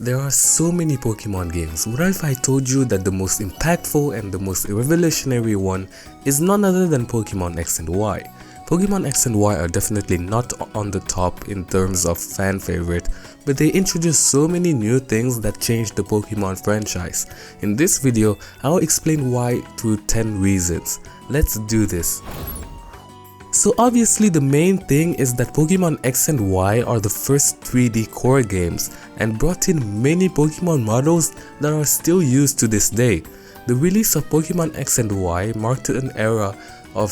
There are so many Pokemon games. What if I told you that the most impactful and the most revolutionary one is none other than Pokemon X and Y? Pokemon X and Y are definitely not on the top in terms of fan favorite, but they introduced so many new things that changed the Pokemon franchise. In this video, I'll explain why through 10 reasons. Let's do this. So obviously the main thing is that Pokemon X and Y are the first 3D core games and brought in many Pokemon models that are still used to this day. The release of Pokemon X and Y marked an era of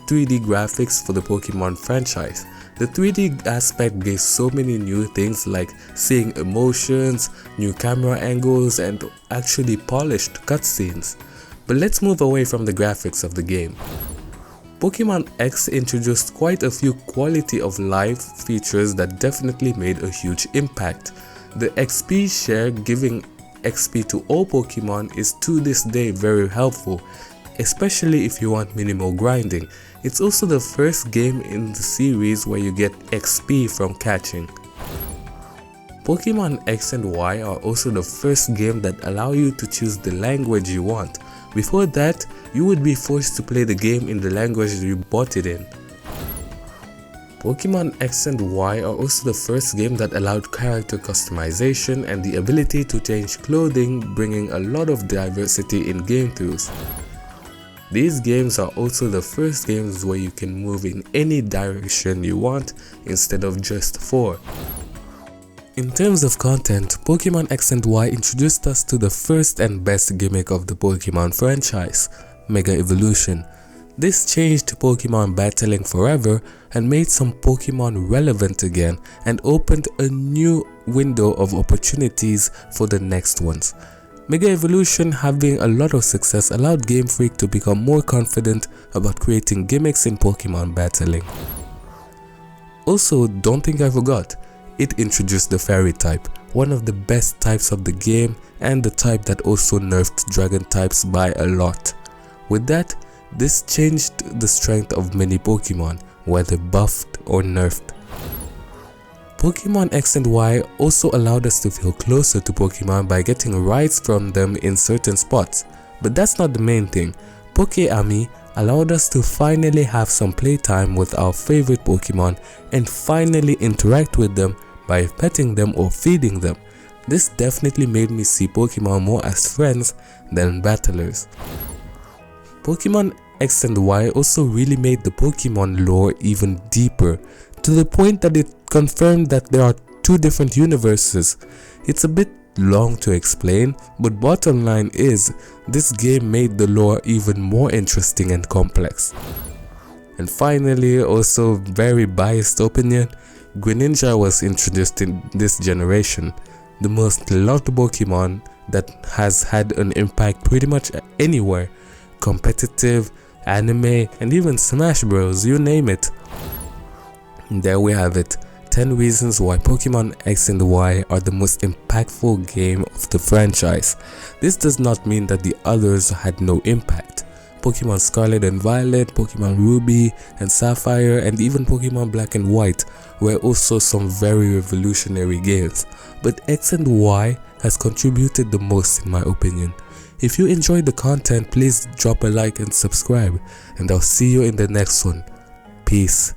3D graphics for the Pokemon franchise. The 3D aspect gave so many new things like seeing emotions, new camera angles, and actually polished cutscenes. But let's move away from the graphics of the game. Pokemon X introduced quite a few quality of life features that definitely made a huge impact. The XP share, giving XP to all Pokemon, is to this day very helpful, especially if you want minimal grinding. It's also the first game in the series where you get XP from catching. Pokemon X and Y are also the first game that allow you to choose the language you want. Before that, you would be forced to play the game in the language you bought it in. Pokemon X and Y are also the first game that allowed character customization and the ability to change clothing, bringing a lot of diversity in game throughs. These games are also the first games where you can move in any direction you want instead of just 4. In terms of content, Pokemon X and Y introduced us to the first and best gimmick of the Pokemon franchise, Mega Evolution. This changed Pokemon battling forever and made some Pokemon relevant again and opened a new window of opportunities for the next ones. Mega Evolution, having a lot of success, allowed Game Freak to become more confident about creating gimmicks in Pokemon battling. Also, don't think I forgot. It introduced the Fairy type, one of the best types of the game and the type that also nerfed Dragon types by a lot. With that, this changed the strength of many Pokemon, whether buffed or nerfed. Pokemon X and Y also allowed us to feel closer to Pokemon by getting rides from them in certain spots. But that's not the main thing. Poke-Ami allowed us to finally have some playtime with our favorite Pokemon and finally interact with them by petting them or feeding them. This definitely made me see Pokemon more as friends than battlers. Pokemon X and Y also really made the Pokemon lore even deeper, to the point that it confirmed that there are 2 different universes. It's a bit long to explain, but bottom line is, this game made the lore even more interesting and complex. And finally, also very biased opinion, Greninja was introduced in this generation, the most loved Pokemon that has had an impact pretty much anywhere, competitive, anime, and even Smash Bros, you name it. And there we have it. 10 reasons why Pokemon X and Y are the most impactful game of the franchise. This does not mean that the others had no impact. Pokemon Scarlet and Violet, Pokemon Ruby and Sapphire, and even Pokemon Black and White were also some very revolutionary games. But X and Y has contributed the most in my opinion. If you enjoyed the content, please drop a like and subscribe, and I'll see you in the next one. Peace.